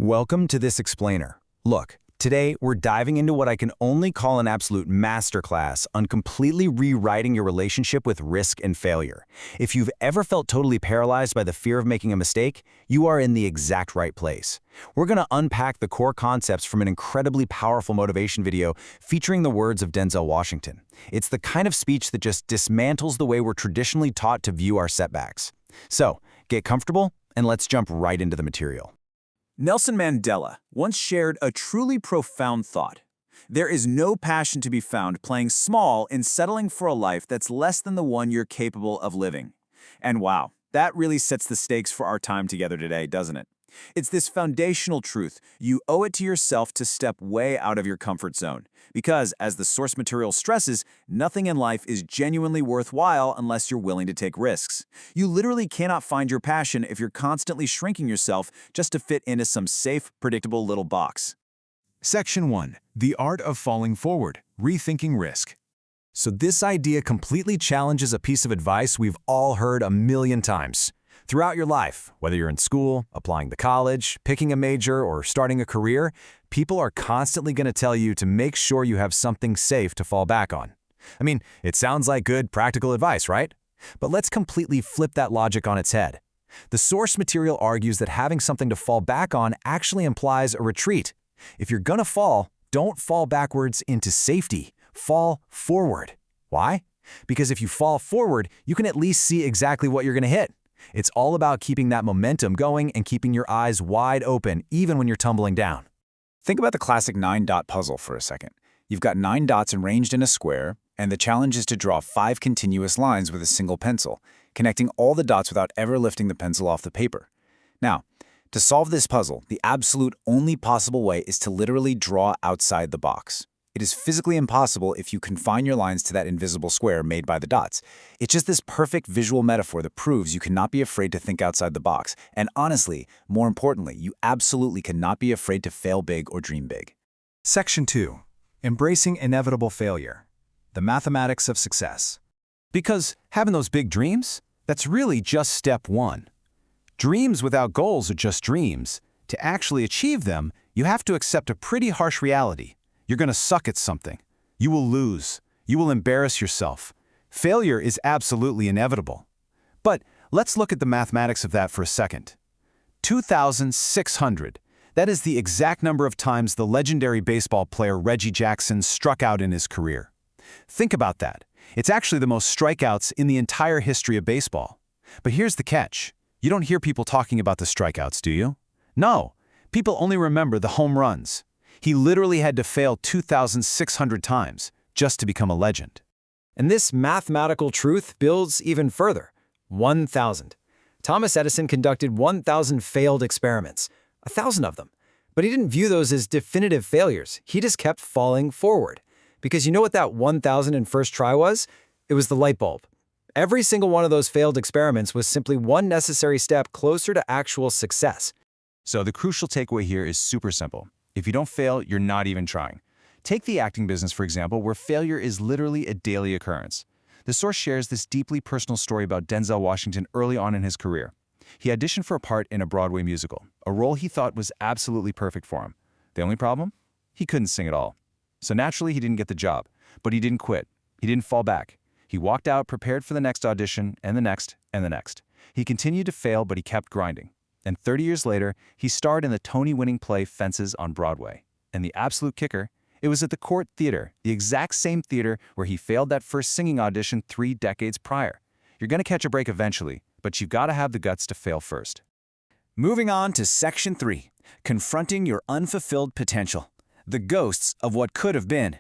Welcome to this explainer. Look, today we're diving into what I can only call an absolute masterclass on completely rewriting your relationship with risk and failure. If you've ever felt totally paralyzed by the fear of making a mistake, you are in the exact right place. We're going to unpack the core concepts from an incredibly powerful motivation video featuring the words of Denzel Washington. It's the kind of speech that just dismantles the way we're traditionally taught to view our setbacks. So, get comfortable and let's jump right into the material. Nelson Mandela once shared a truly profound thought. There is no passion to be found playing small in settling for a life that's less than the one you're capable of living. And wow, that really sets the stakes for our time together today, doesn't it? It's this foundational truth. You owe it to yourself to step way out of your comfort zone. Because, as the source material stresses, nothing in life is genuinely worthwhile unless you're willing to take risks. You literally cannot find your passion if you're constantly shrinking yourself just to fit into some safe, predictable little box. Section 1. The Art of Falling Forward, Rethinking Risk. So this idea completely challenges a piece of advice we've all heard a million times. Throughout your life, whether you're in school, applying to college, picking a major, or starting a career, people are constantly going to tell you to make sure you have something safe to fall back on. I mean, it sounds like good, practical advice, right? But let's completely flip that logic on its head. The source material argues that having something to fall back on actually implies a retreat. If you're going to fall, don't fall backwards into safety. Fall forward. Why? Because if you fall forward, you can at least see exactly what you're going to hit. It's all about keeping that momentum going and keeping your eyes wide open even when you're tumbling down. Think about the classic 9-dot puzzle for a second. You've got 9 dots arranged in a square, and the challenge is to draw 5 continuous lines with a single pencil, connecting all the dots without ever lifting the pencil off the paper. Now, to solve this puzzle, the absolute only possible way is to literally draw outside the box. It is physically impossible if you confine your lines to that invisible square made by the dots. It's just this perfect visual metaphor that proves you cannot be afraid to think outside the box. And honestly, more importantly, you absolutely cannot be afraid to fail big or dream big. Section 2. Embracing Inevitable Failure, The Mathematics of Success. Because having those big dreams, that's really just step one. Dreams without goals are just dreams. To actually achieve them, you have to accept a pretty harsh reality. You're going to suck at something. You will lose. You will embarrass yourself. Failure is absolutely inevitable. But let's look at the mathematics of that for a second. 2,600. That is the exact number of times the legendary baseball player Reggie Jackson struck out in his career. Think about that. It's actually the most strikeouts in the entire history of baseball. But here's the catch. You don't hear people talking about the strikeouts, do you? No. People only remember the home runs. He literally had to fail 2,600 times just to become a legend. And this mathematical truth builds even further. 1,000. Thomas Edison conducted 1,000 failed experiments, 1,000 of them. But he didn't view those as definitive failures. He just kept falling forward. Because you know what that 1,001st try was? It was the light bulb. Every single one of those failed experiments was simply one necessary step closer to actual success. So the crucial takeaway here is super simple. If you don't fail, you're not even trying. Take the acting business, for example, where failure is literally a daily occurrence. The source shares this deeply personal story about Denzel Washington early on in his career. He auditioned for a part in a Broadway musical, a role he thought was absolutely perfect for him. The only problem? He couldn't sing at all. So naturally, he didn't get the job. But he didn't quit. He didn't fall back. He walked out prepared for the next audition, and the next, and the next. He continued to fail, but he kept grinding. And 30 years later, he starred in the Tony-winning play Fences on Broadway. And the absolute kicker, it was at the Court Theater, the exact same theater where he failed that first singing audition 3 decades prior. You're going to catch a break eventually, but you've got to have the guts to fail first. Moving on to Section 3, Confronting Your Unfulfilled Potential, the Ghosts of What Could Have Been.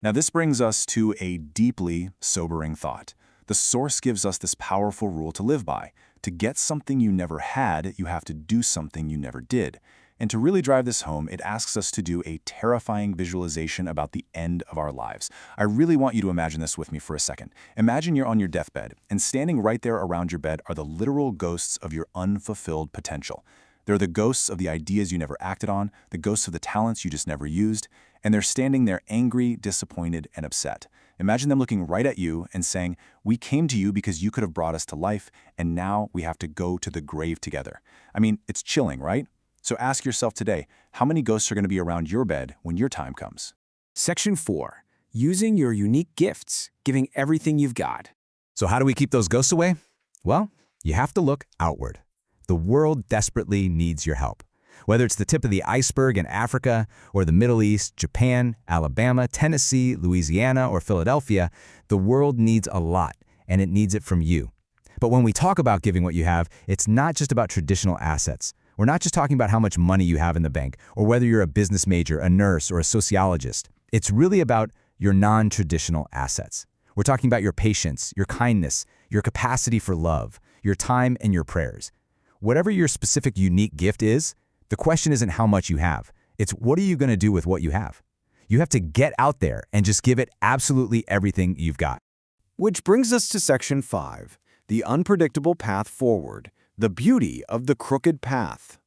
Now this brings us to a deeply sobering thought. The source gives us this powerful rule to live by. To get something you never had, you have to do something you never did. And to really drive this home, it asks us to do a terrifying visualization about the end of our lives. I really want you to imagine this with me for a second. Imagine you're on your deathbed, and standing right there around your bed are the literal ghosts of your unfulfilled potential. They're the ghosts of the ideas you never acted on, the ghosts of the talents you just never used, and they're standing there angry, disappointed, and upset. Imagine them looking right at you and saying, "We came to you because you could have brought us to life, and now we have to go to the grave together." I mean, it's chilling, right? So ask yourself today, how many ghosts are going to be around your bed when your time comes? Section 4. Using your unique gifts, giving everything you've got. So how do we keep those ghosts away? Well, you have to look outward. The world desperately needs your help. Whether it's the tip of the iceberg in Africa, or the Middle East, Japan, Alabama, Tennessee, Louisiana, or Philadelphia, the world needs a lot, and it needs it from you. But when we talk about giving what you have, it's not just about traditional assets. We're not just talking about how much money you have in the bank, or whether you're a business major, a nurse, or a sociologist. It's really about your non-traditional assets. We're talking about your patience, your kindness, your capacity for love, your time, and your prayers. Whatever your specific unique gift is, the question isn't how much you have. It's what are you going to do with what you have? You have to get out there and just give it absolutely everything you've got. Which brings us to Section 5, the unpredictable path forward, the beauty of the crooked path.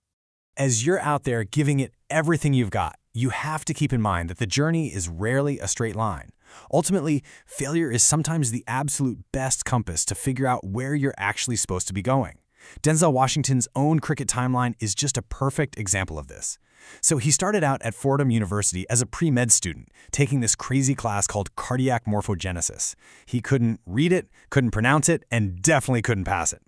As you're out there giving it everything you've got, you have to keep in mind that the journey is rarely a straight line. Ultimately, failure is sometimes the absolute best compass to figure out where you're actually supposed to be going. Denzel Washington's own cricket timeline is just a perfect example of this. So he started out at Fordham University as a pre-med student, taking this crazy class called cardiac morphogenesis. He couldn't read it, couldn't pronounce it, and definitely couldn't pass it.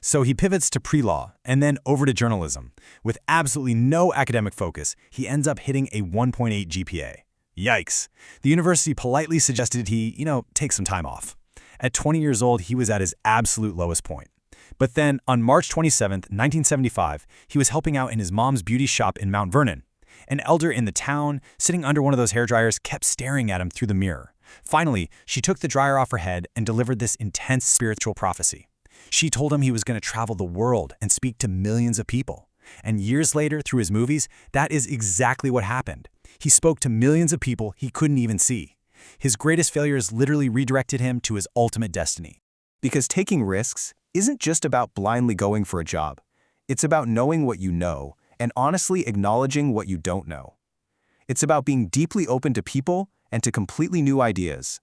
So he pivots to pre-law and then over to journalism. With absolutely no academic focus, he ends up hitting a 1.8 GPA. Yikes. The university politely suggested he, take some time off. At 20 years old, he was at his absolute lowest point. But then, on March 27, 1975, he was helping out in his mom's beauty shop in Mount Vernon. An elder in the town, sitting under one of those hairdryers, kept staring at him through the mirror. Finally, she took the dryer off her head and delivered this intense spiritual prophecy. She told him he was going to travel the world and speak to millions of people. And years later, through his movies, that is exactly what happened. He spoke to millions of people he couldn't even see. His greatest failures literally redirected him to his ultimate destiny. Because taking risks isn't just about blindly going for a job. It's about knowing what you know and honestly acknowledging what you don't know. It's about being deeply open to people and to completely new ideas.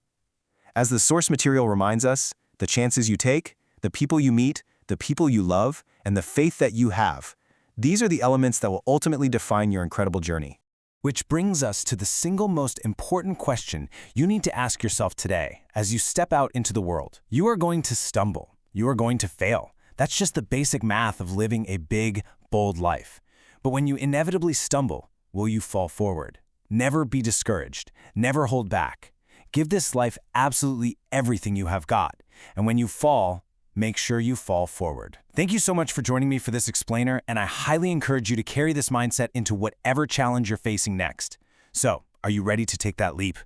As the source material reminds us, the chances you take, the people you meet, the people you love, and the faith that you have, these are the elements that will ultimately define your incredible journey. Which brings us to the single most important question you need to ask yourself today as you step out into the world. You are going to stumble. You are going to fail. That's just the basic math of living a big, bold life. But when you inevitably stumble, will you fall forward? Never be discouraged. Never hold back. Give this life absolutely everything you have got. And when you fall, make sure you fall forward. Thank you so much for joining me for this explainer, and I highly encourage you to carry this mindset into whatever challenge you're facing next. So, are you ready to take that leap?